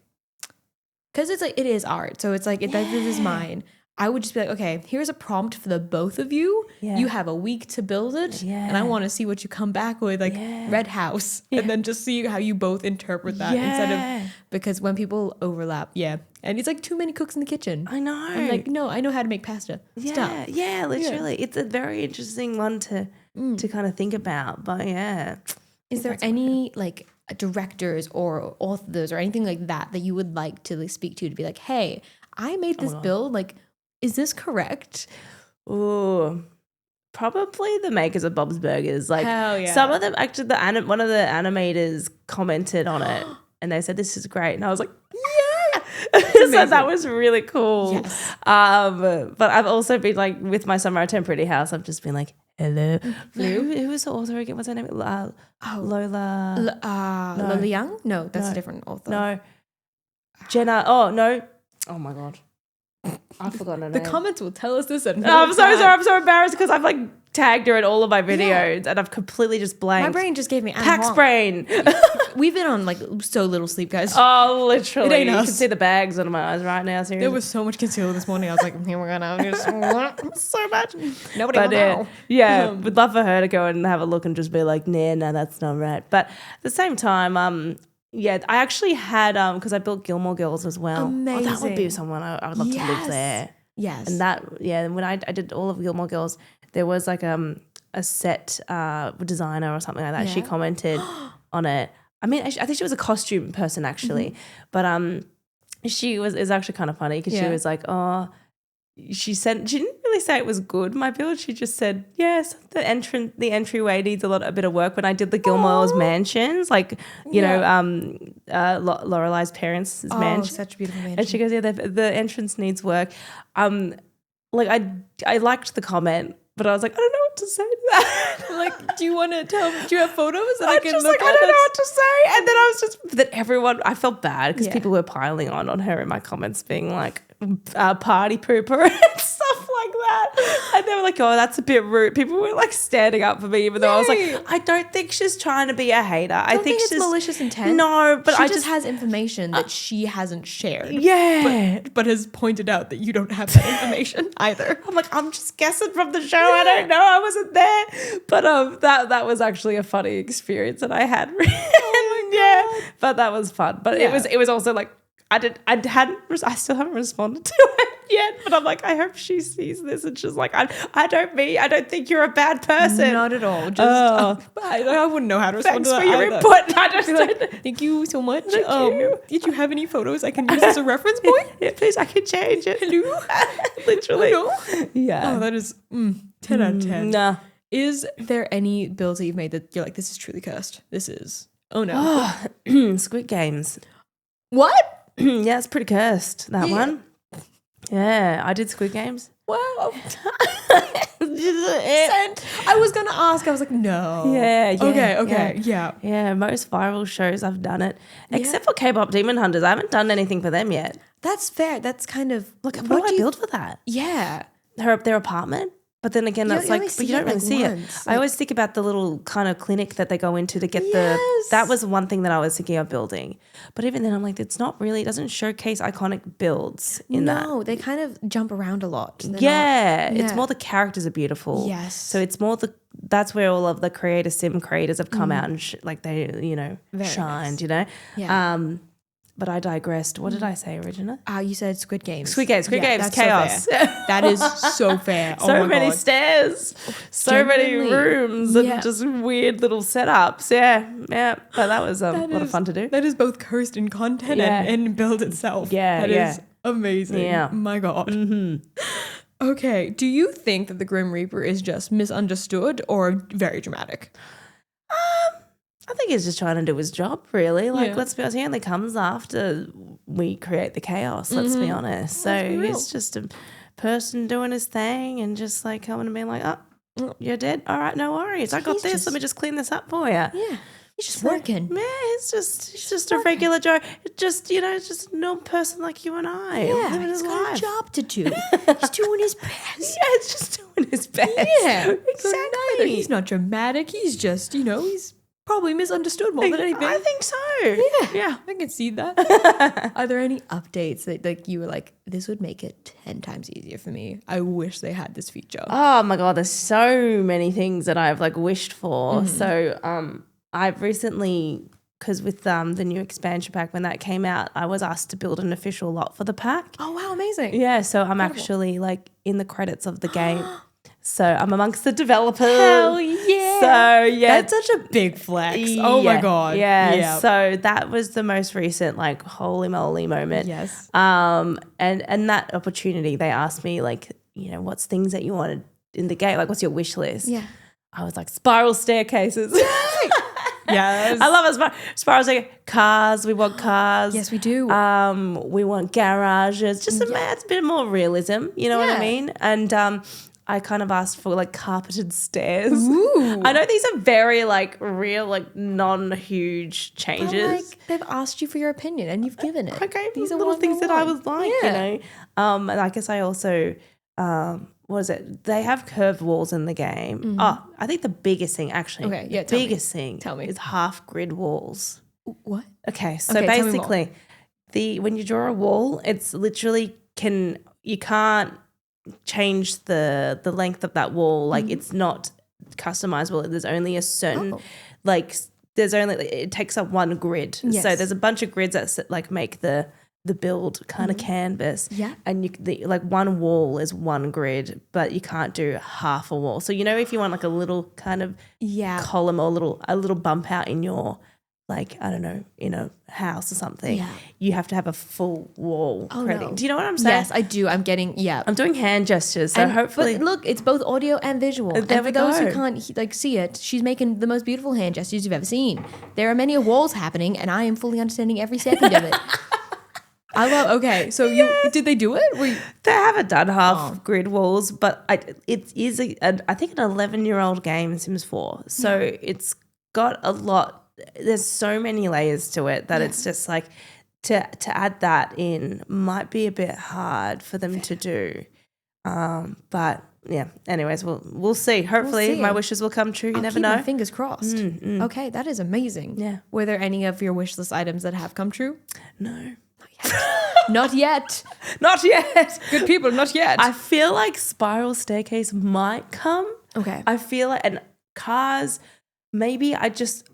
Speaker 1: because it's like it is art. So it's like this is mine. I would just be like, okay, here's a prompt for the both of you. Yeah. You have a week to build it. Yeah. And I want to see what you come back with, like red house. Yeah. And then just see how you both interpret that instead of, because when people overlap, and it's like too many cooks in the kitchen.
Speaker 2: I know.
Speaker 1: I'm like, no, I know how to make pasta.
Speaker 2: Yeah.
Speaker 1: Stop.
Speaker 2: Yeah, literally. It's a very interesting one to kind of think about. But yeah.
Speaker 1: Is there any like directors or authors or anything like that you would like to like speak to be like, hey, I made this build, like, is this correct?
Speaker 2: Ooh, probably the makers of Bob's Burgers. Like,
Speaker 1: hell yeah.
Speaker 2: Some of them, actually, one of the animators commented on it, and they said this is great, and I was like, yeah. So that was really cool. Yes. But I've also been like with my Summer at Pretty House. I've just been like, hello. Who was the author again? What's her name? Lola.
Speaker 1: Lola Young? No, that's a different author.
Speaker 2: No. Jenna. Oh no. Oh my god. I forgot her name.
Speaker 1: The comments will tell us this. I'm
Speaker 2: so embarrassed because I've like tagged her in all of my videos and I've completely just blanked.
Speaker 1: My brain just gave me
Speaker 2: Pax brain.
Speaker 1: We've been on like so little sleep, guys.
Speaker 2: Oh, literally.
Speaker 1: It ain't us.
Speaker 2: You can see the bags under my eyes right now. Seriously.
Speaker 1: There was so much concealer this morning. I was like, here we're gonna
Speaker 2: so much.
Speaker 1: Nobody will know.
Speaker 2: Yeah, would love for her to go and have a look and just be like, no, that's not right. But at the same time, I actually had because I built Gilmore Girls as well.
Speaker 1: Amazing.
Speaker 2: Oh, that would be someone I would love to live there.
Speaker 1: Yes.
Speaker 2: And that, when I did all of Gilmore Girls, there was like a set designer or something like that. Yeah. She commented on it. I mean, I think she was a costume person actually, but she is actually kind of funny because she was like, she didn't really say it was good, my build. She just said, yes, the entryway needs a bit of work. When I did the Gilmore's mansions, like, Lorelei's parents' mansion.
Speaker 1: Such a beautiful mansion.
Speaker 2: And she goes, the entrance needs work. Like I liked the comment, but I was like, I don't know what to say to that.
Speaker 1: Like, do you want to tell me, do you have photos that I can
Speaker 2: just
Speaker 1: look
Speaker 2: like,
Speaker 1: at?
Speaker 2: I don't know what to say. And then I was just, that everyone, I felt bad because people were piling on her in my comments being like, party pooper and stuff like that. And they were like, oh, that's a bit rude. People were like standing up for me, even though I was like, I don't think she's trying to be a hater. I think
Speaker 1: it's malicious intent.
Speaker 2: No, but
Speaker 1: she just has information that she hasn't shared.
Speaker 2: Yeah.
Speaker 1: But has pointed out that you don't have that information either.
Speaker 2: I'm like, I'm just guessing from the show. I don't know. I wasn't there. But that was actually a funny experience that I had. But that was fun. But it was also like, I still haven't responded to it yet, but I'm like, I hope she sees this and she's like, I don't think you're a bad person.
Speaker 1: Not at all. Just I wouldn't know how to respond to that.
Speaker 2: Thanks for your input. I just
Speaker 1: like, thank you so much. Did you have any photos I can use as a reference point?
Speaker 2: Yeah, please, I can change it.
Speaker 1: Hello?
Speaker 2: Literally.
Speaker 1: Oh, no. Yeah. Oh, that is 10 out of 10.
Speaker 2: Nah.
Speaker 1: Is there any builds that you've made that you're like, this is truly cursed? This is, oh no.
Speaker 2: Squid Games.
Speaker 1: What?
Speaker 2: Yeah, it's pretty cursed, that one. Yeah, I did Squid Games.
Speaker 1: Wow. I was going to ask. I was like, no.
Speaker 2: Yeah.
Speaker 1: Okay.
Speaker 2: Yeah, most viral shows I've done it. Except for K-pop Demon Hunters. I haven't done anything for them yet.
Speaker 1: That's fair. That's kind of...
Speaker 2: Look, what do I build for that?
Speaker 1: Yeah.
Speaker 2: Their apartment? But then again, that's like, but you don't really see it. I always think about the little kind of clinic that they go into to get that was one thing that I was thinking of building. But even then I'm like, it doesn't showcase iconic builds in that.
Speaker 1: No, they kind of jump around a lot.
Speaker 2: It's more the characters are beautiful.
Speaker 1: Yes.
Speaker 2: So it's more that's where all of the sim creators have come out and they,
Speaker 1: very
Speaker 2: shined,
Speaker 1: nice.
Speaker 2: Yeah. But I digressed. What did I say originally?
Speaker 1: You said Squid Games.
Speaker 2: Squid Games, chaos.
Speaker 1: So that is so fair.
Speaker 2: So many stairs, so many rooms and just weird little setups. Yeah. But that was a lot of fun to do.
Speaker 1: That is both cursed in content and build itself.
Speaker 2: Yeah,
Speaker 1: that is amazing. Yeah. My God.
Speaker 2: Mm-hmm.
Speaker 1: Okay. Do you think that the Grim Reaper is just misunderstood or very dramatic?
Speaker 2: I think he's just trying to do his job, really. Let's be honest, he only comes after we create the chaos, let's be honest. So he's just person doing his thing and just like coming and being like, oh, you're dead? All right, no worries. I got this. Let me just clean this up for you.
Speaker 1: Yeah. He's just working.
Speaker 2: Man, he's just a regular Joe. Just, just a normal person like you and I.
Speaker 1: Yeah,
Speaker 2: living
Speaker 1: he's
Speaker 2: his
Speaker 1: got
Speaker 2: life.
Speaker 1: a job to do. He's doing his best.
Speaker 2: Yeah, it's just doing his best.
Speaker 1: Yeah,
Speaker 2: exactly.
Speaker 1: So neither, he's not dramatic. He's just, he's probably misunderstood more than anything.
Speaker 2: I think so.
Speaker 1: Yeah, I can see that. Are there any updates that like you were like, this would make it 10 times easier for me? I wish they had this feature.
Speaker 2: Oh my God, there's so many things that I've like wished for. So I've recently, because with the new expansion pack, when that came out, I was asked to build an official lot for the pack.
Speaker 1: Oh wow, amazing.
Speaker 2: Yeah, so I'm actually like in the credits of the game. So I'm amongst the developers.
Speaker 1: Hell yeah.
Speaker 2: So yeah.
Speaker 1: That's such a big flex. Oh my God.
Speaker 2: Yeah. So that was the most recent like holy moly moment.
Speaker 1: Yes.
Speaker 2: And that opportunity, they asked me like, what's things that you wanted in the game? Like what's your wish list?
Speaker 1: Yeah.
Speaker 2: I was like spiral staircases.
Speaker 1: Yes.
Speaker 2: I love a spiral staircase. Cars. We want cars.
Speaker 1: Yes, we do.
Speaker 2: We want garages. Just it's a bit more realism. You know what I mean? And I kind of asked for like carpeted stairs.
Speaker 1: Ooh.
Speaker 2: I know these are very like real, like non-huge changes.
Speaker 1: But, like, they've asked you for your opinion and you've given it.
Speaker 2: Okay,
Speaker 1: these are
Speaker 2: little things that I was like,
Speaker 1: Yeah.
Speaker 2: And I guess I also, what is it? They have curved walls in the game. Oh, I think the biggest thing actually,
Speaker 1: Okay, yeah,
Speaker 2: the biggest thing
Speaker 1: Tell me.
Speaker 2: is half grid walls.
Speaker 1: What?
Speaker 2: Okay, so
Speaker 1: Okay, tell me
Speaker 2: basically, when you draw a wall, it's literally you can't change the length of that wall. Like it's not customizable. There's only a certain it takes up one grid.
Speaker 1: Yes.
Speaker 2: So there's a bunch of grids that like make the build kind of canvas.
Speaker 1: Yeah.
Speaker 2: And like one wall is one grid, but you can't do half a wall. So if you want like a little kind of column or a little bump out in your like, I don't know, in a house or something, you have to have a full wall.
Speaker 1: Oh,
Speaker 2: creating.
Speaker 1: no.
Speaker 2: Do you know what I'm saying?
Speaker 1: Yes, I do. I'm getting,
Speaker 2: I'm doing hand gestures, so hopefully.
Speaker 1: But look, it's both audio and visual.
Speaker 2: There
Speaker 1: and for
Speaker 2: we
Speaker 1: those
Speaker 2: go.
Speaker 1: who can't see it, she's making the most beautiful hand gestures you've ever seen. There are many walls happening, and I am fully understanding every second of it. I love. Okay, so did they do it?
Speaker 2: They haven't done half grid walls, but it is I think an 11-year-old game in Sims 4, so it's got a lot. There's so many layers to it that it's just like to add that in might be a bit hard for them to do. But yeah, anyways, we'll see. Hopefully my wishes will come true. You never know.
Speaker 1: My fingers crossed. Okay, that is amazing.
Speaker 2: Yeah.
Speaker 1: Were there any of your wish list items that have come true?
Speaker 2: No.
Speaker 1: Not yet.
Speaker 2: Not yet.
Speaker 1: Good people, not yet.
Speaker 2: I feel like spiral staircase might come.
Speaker 1: Okay.
Speaker 2: I feel like, and cars, maybe I just,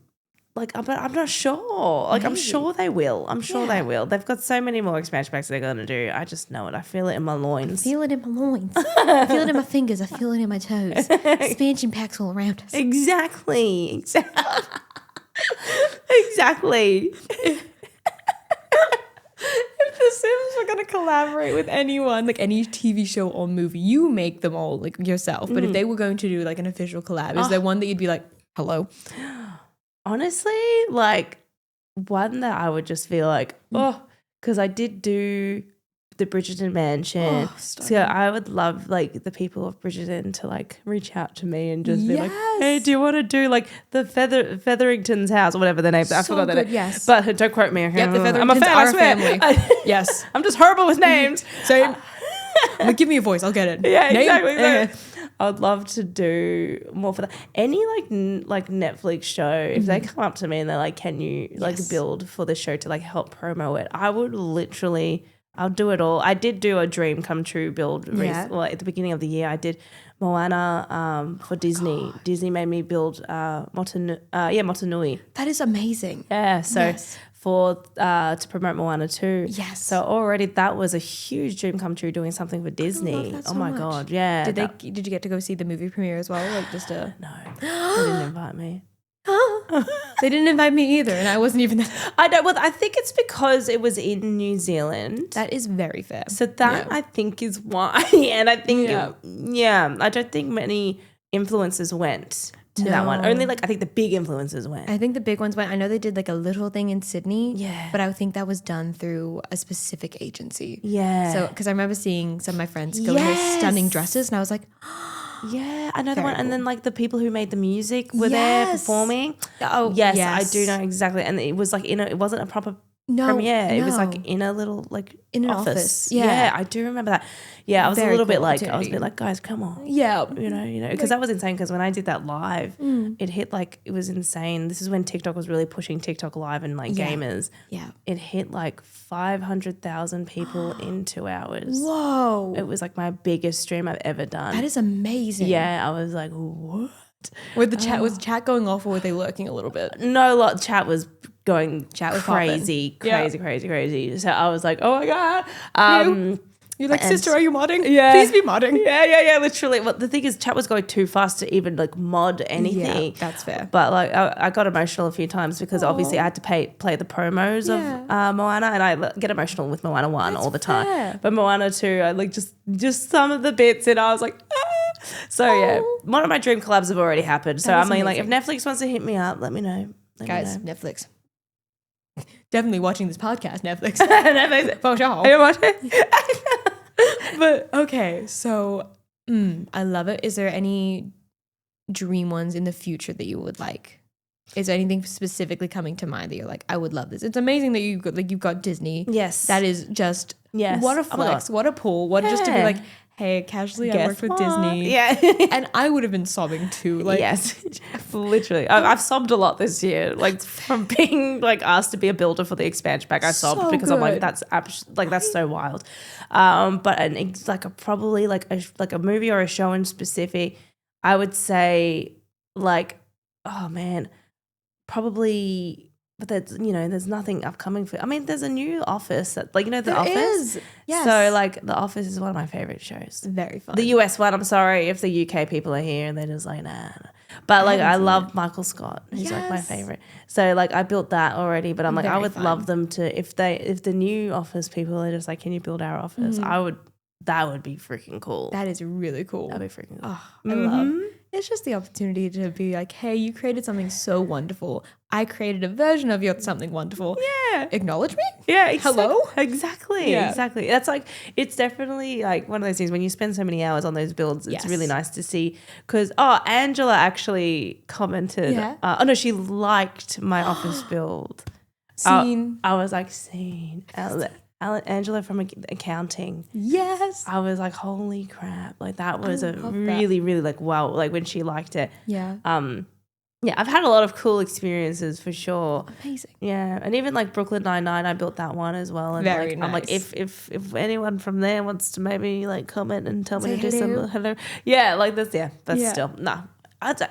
Speaker 2: like, but I'm not sure. Like, I'm sure they will. I'm sure they will. They've got so many more expansion packs they're going to do. I just know it. I feel it in my loins.
Speaker 1: I feel it in my loins. I feel it in my fingers. I feel it in my toes. Expansion packs all around us.
Speaker 2: Exactly.
Speaker 1: If the Sims were going to collaborate with anyone, like any TV show or movie, you make them all like yourself. But if they were going to do like an official collab, is there one that you'd be like, hello?
Speaker 2: Honestly, like one that I would just feel like, because I did do the Bridgerton Mansion. So I would love like the people of Bridgerton to like reach out to me and just be like, hey, do you want to do like the Featherington's house or whatever their name is? I forgot their name.
Speaker 1: Yes.
Speaker 2: But don't quote me.
Speaker 1: Yep, the
Speaker 2: I'm a
Speaker 1: Featheringtons
Speaker 2: fan,
Speaker 1: are
Speaker 2: I
Speaker 1: a
Speaker 2: swear.
Speaker 1: family. Yes.
Speaker 2: I'm just horrible with names.
Speaker 1: Same. Like, give me a voice. I'll get it.
Speaker 2: Yeah,
Speaker 1: Name?
Speaker 2: exactly. So I would love to do more for that. Any like Netflix show, if they come up to me and they're like, can you like build for the show to like help promo it? I would literally, I'll do it all. I did do a dream come true build at the beginning of the year. I did Moana for Disney.
Speaker 1: God.
Speaker 2: Disney made me build Motunui.
Speaker 1: That is amazing.
Speaker 2: Yeah, so for to promote Moana 2.
Speaker 1: Yes.
Speaker 2: So already that was a huge dream come true doing something for Disney.
Speaker 1: love that so
Speaker 2: my
Speaker 1: much.
Speaker 2: God, yeah.
Speaker 1: Did you get to go see the movie premiere as well? Like just a
Speaker 2: No, they didn't invite me.
Speaker 1: They didn't invite me either, and I wasn't even there.
Speaker 2: I don't. Well, I think it's because it was in New Zealand.
Speaker 1: That is very fair.
Speaker 2: So that I think is why. And I think, I don't think many influencers went. to that one.
Speaker 1: No.
Speaker 2: Only like I think the big influencers went.
Speaker 1: I think the big ones went. I know they did like a little thing in Sydney.
Speaker 2: Yeah.
Speaker 1: But I think that was done through a specific agency.
Speaker 2: Yeah.
Speaker 1: So, because I remember seeing some of my friends go in their stunning dresses, and I was like,
Speaker 2: yeah, another
Speaker 1: Very
Speaker 2: one. And
Speaker 1: cool.
Speaker 2: then like the people who made the music were there
Speaker 1: Yes.
Speaker 2: performing.
Speaker 1: oh,
Speaker 2: Yes, I do know exactly. And it was like it wasn't a proper premiere. It was like in a little like
Speaker 1: in an office. Yeah.
Speaker 2: I do remember that. Yeah, I was
Speaker 1: Very
Speaker 2: a little bit
Speaker 1: cool
Speaker 2: like I was a
Speaker 1: opportunity.
Speaker 2: bit like, guys, come on.
Speaker 1: Yeah.
Speaker 2: You know, because that was insane. Because when I did that live, it hit like it was insane. This is when TikTok was really pushing TikTok live and like
Speaker 1: Yeah.
Speaker 2: gamers.
Speaker 1: Yeah.
Speaker 2: It hit like 500,000 people in 2 hours.
Speaker 1: Whoa.
Speaker 2: It was like my biggest stream I've ever done.
Speaker 1: That is amazing.
Speaker 2: Yeah, I was like, what?
Speaker 1: Was the chat going off, or were they lurking a little bit?
Speaker 2: No, chat was going
Speaker 1: Chat was
Speaker 2: crazy. So I was like, oh my God.
Speaker 1: You're like,
Speaker 2: And-
Speaker 1: sister, are you modding?
Speaker 2: Yeah.
Speaker 1: Please be modding.
Speaker 2: Yeah, literally. Well, the thing is, chat was going too fast to even like mod anything.
Speaker 1: Yeah, that's fair.
Speaker 2: But like, I got emotional a few times because obviously I had to play the promos of Moana, and I get emotional with Moana 1 all the time.
Speaker 1: fair.
Speaker 2: But Moana 2, I like just some of the bits, and I was like, ah. So yeah, one of my dream collabs have already happened. So
Speaker 1: That
Speaker 2: I
Speaker 1: is
Speaker 2: mean, like, if
Speaker 1: amazing.
Speaker 2: Netflix wants to hit me up, let me know.
Speaker 1: Guys, Netflix. Definitely watching this podcast, Netflix.
Speaker 2: Netflix.
Speaker 1: For sure.
Speaker 2: Are you watching?
Speaker 1: But okay, so I love it. Is there any dream ones in the future that you would like? Is there anything specifically coming to mind that you're like, I would love this? It's amazing that you've got Disney.
Speaker 2: Yes.
Speaker 1: That is just
Speaker 2: Yes.
Speaker 1: what a
Speaker 2: Oh my
Speaker 1: flex,
Speaker 2: God.
Speaker 1: what a pull, what just to be
Speaker 2: Yeah.
Speaker 1: like, hey, casually I
Speaker 2: Guess
Speaker 1: worked with
Speaker 2: what?
Speaker 1: Disney.
Speaker 2: Yeah.
Speaker 1: And I would have been sobbing too. Like
Speaker 2: yes, literally. I've sobbed a lot this year, like from being like asked to be a builder for the expansion pack. I sobbed
Speaker 1: So
Speaker 2: because I'm like,
Speaker 1: good.
Speaker 2: that's so wild. But it's like probably like a movie or a show in specific. I would say like, oh man, probably. But there's nothing upcoming for. I mean, there's a new Office that The
Speaker 1: There
Speaker 2: Office.
Speaker 1: is. Yes.
Speaker 2: So like, The Office is one of my favorite shows.
Speaker 1: very fun.
Speaker 2: The US one, I'm sorry if the UK people are here and they're just like, nah. But like, I love Michael Scott. He's like my
Speaker 1: Yes.
Speaker 2: favorite. So like, I built that already, but I'm like, I
Speaker 1: Very
Speaker 2: would
Speaker 1: fun.
Speaker 2: love them to, if the new Office people are just like, can you build our office? That would be freaking cool.
Speaker 1: That is really cool.
Speaker 2: That'd be freaking cool.
Speaker 1: Oh, I love. It's just the opportunity to be like, hey, you created something so wonderful. I created a version of your something wonderful.
Speaker 2: Yeah.
Speaker 1: Acknowledge me?
Speaker 2: Yeah, exactly.
Speaker 1: Hello?
Speaker 2: Exactly.
Speaker 1: Yeah.
Speaker 2: Exactly. That's like, it's definitely like one of those things when you spend so many hours on those builds, it's
Speaker 1: Yes.
Speaker 2: really nice to see. Because, Angela actually commented.
Speaker 1: Yeah.
Speaker 2: No, she liked my office build.
Speaker 1: Scene.
Speaker 2: I was like, seen. Angela from accounting.
Speaker 1: Yes.
Speaker 2: I was like, holy crap. Like, that was a
Speaker 1: love that.
Speaker 2: really, really like, wow. Like, when she liked it.
Speaker 1: Yeah.
Speaker 2: Yeah, I've had a lot of cool experiences for sure.
Speaker 1: Amazing.
Speaker 2: Yeah, and even like Brooklyn Nine-Nine, I built that one as well. And
Speaker 1: Very
Speaker 2: I'm like,
Speaker 1: nice.
Speaker 2: if anyone from there wants to maybe like comment and tell me
Speaker 1: Say
Speaker 2: to do
Speaker 1: hello.
Speaker 2: some hello, yeah, like this, but
Speaker 1: Yeah.
Speaker 2: still, nah.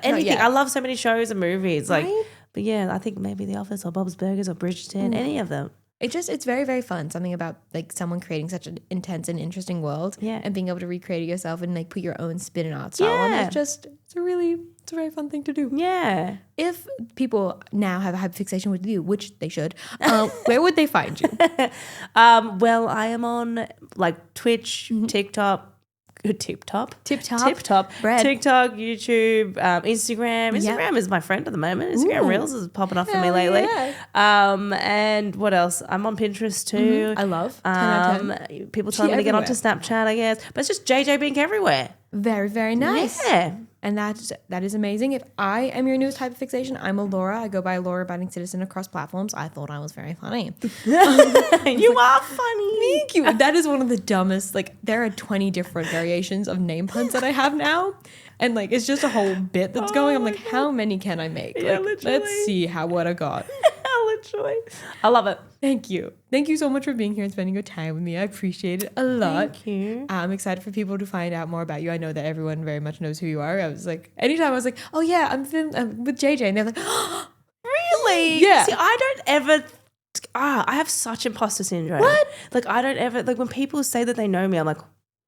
Speaker 2: Anything.
Speaker 1: yet.
Speaker 2: I love so many shows and movies, like,
Speaker 1: Right?
Speaker 2: but yeah, I think maybe The Office or Bob's Burgers or Bridgerton, any of them.
Speaker 1: It's very, very fun. Something about like someone creating such an intense and interesting world,
Speaker 2: Yeah.
Speaker 1: and being able to recreate it yourself and like put your own spin and art style on
Speaker 2: Yeah.
Speaker 1: it. It's a very fun thing to do.
Speaker 2: Yeah.
Speaker 1: If people now have a hyperfixation with you, which they should, where would they find you?
Speaker 2: Well, I am on like Twitch, TikTok. Tip top,
Speaker 1: Bread.
Speaker 2: TikTok, YouTube, Instagram.
Speaker 1: Yep.
Speaker 2: Instagram is my friend at the moment. Instagram
Speaker 1: Ooh.
Speaker 2: Reels is popping off for me
Speaker 1: Hell
Speaker 2: lately.
Speaker 1: yeah.
Speaker 2: And what else? I'm on Pinterest too.
Speaker 1: I love 10 out of 10.
Speaker 2: People telling me to get onto
Speaker 1: everywhere.
Speaker 2: Snapchat, I guess. But it's just JeyJeyBinks everywhere.
Speaker 1: Very, very nice.
Speaker 2: Yeah.
Speaker 1: And that is amazing. If I am your newest hyperfixation, I'm Alaura. I go by Alaura Abiding Citizen across platforms. I thought I was very funny.
Speaker 2: You are funny.
Speaker 1: Thank you. That is one of the dumbest. Like, there are 20 different variations of name puns that I have now. And like, it's just a whole bit that's going. I'm like, how many can I make?
Speaker 2: Yeah,
Speaker 1: Like,
Speaker 2: literally.
Speaker 1: let's see what I got.
Speaker 2: Literally. I love it.
Speaker 1: Thank you. Thank you so much for being here and spending your time with me. I appreciate it a lot.
Speaker 2: Thank you.
Speaker 1: I'm excited for people to find out more about you. I know that everyone very much knows who you are. I was like, anytime I was like, oh yeah, I'm with JeyJey. And they're like,
Speaker 2: Really?
Speaker 1: Yeah.
Speaker 2: See, I don't ever. I have such imposter syndrome.
Speaker 1: What?
Speaker 2: Like, I don't ever. Like, when people say that they know me, I'm like,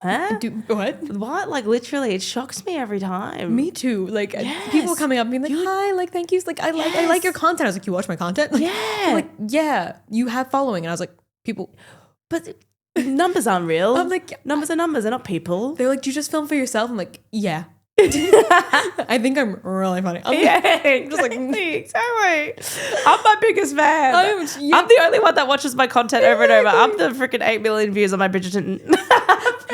Speaker 2: huh?
Speaker 1: what?
Speaker 2: What? Like, literally, it shocks me every time.
Speaker 1: Me too. Like
Speaker 2: Yes.
Speaker 1: people coming up and being like, hi, like thank you. Like I like your content. I was like, you watch my content? Like,
Speaker 2: Yeah.
Speaker 1: like, yeah, you have following. And I was like, people.
Speaker 2: But numbers aren't real.
Speaker 1: I'm like,
Speaker 2: numbers are numbers. They're not people.
Speaker 1: they're like, do you just film for yourself? I'm like, yeah. I think I'm really funny. I'm
Speaker 2: just like, exactly. I'm my biggest fan. I'm the only one that watches my content over and over. I'm the freaking 8 million views on my Bridgerton.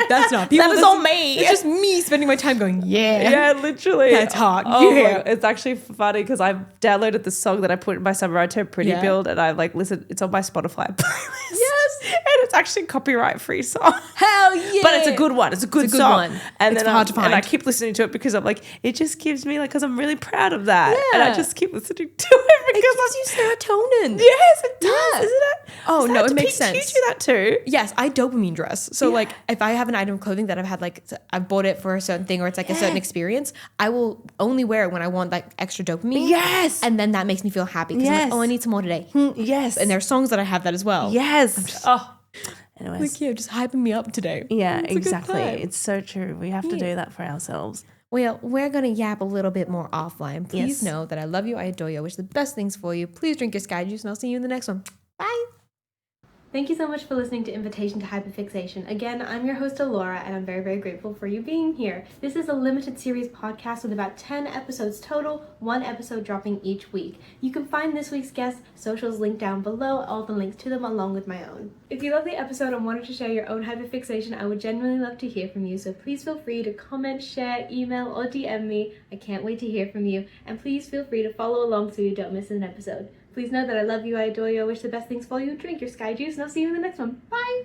Speaker 1: That's not people.
Speaker 2: That is all me.
Speaker 1: It's just me spending my time going,
Speaker 2: yeah, literally.
Speaker 1: That's hot.
Speaker 2: Oh
Speaker 1: Yeah.
Speaker 2: it's actually funny because I've downloaded the song that I put in my Summer Ride to Pretty Build, and I like listen. It's on my Spotify playlist.
Speaker 1: Yes,
Speaker 2: and it's actually a copyright free song.
Speaker 1: Hell yeah!
Speaker 2: But it's a good one. It's a good song. And
Speaker 1: it's
Speaker 2: then
Speaker 1: hard to find.
Speaker 2: And I keep listening to it because I'm like, it just gives me like, because I'm really proud of that, and I just keep listening to it because
Speaker 1: it gives you serotonin.
Speaker 2: Yes, it does, isn't it?
Speaker 1: Oh no, it makes sense.
Speaker 2: You do that too.
Speaker 1: Yes, I dopamine dress. So like, if I have an item of clothing that I've had like I've bought it for a certain thing or it's like a certain experience, I will only wear it when I want like extra dopamine.
Speaker 2: Yes,
Speaker 1: and then that makes me feel happy because I'm like, oh, I need some more today.
Speaker 2: Yes,
Speaker 1: and there are songs that I have that as well.
Speaker 2: Yes. Anyways.
Speaker 1: Like, yeah, just hyping me up today.
Speaker 2: Yeah, exactly. It's so true. We have to do that for ourselves.
Speaker 1: Well, we're going to yap a little bit more offline. Please know that I love you, I adore you, I wish the best things for you. Please drink your Sky Juice and I'll see you in the next one. Bye. Thank you so much for listening to Invitation to Hyperfixation. Again, I'm your host, Alaura, and I'm very, very grateful for you being here. This is a limited series podcast with about 10 episodes total, 1 episode dropping each week. You can find this week's guests' socials linked down below, all the links to them along with my own. If you love the episode and wanted to share your own hyperfixation, I would genuinely love to hear from you, so please feel free to comment, share, email, or DM me. I can't wait to hear from you, and please feel free to follow along so you don't miss an episode. Please know that I love you, I adore you, I wish the best things for you. Drink your Sky Juice, and I'll see you in the next one. Bye!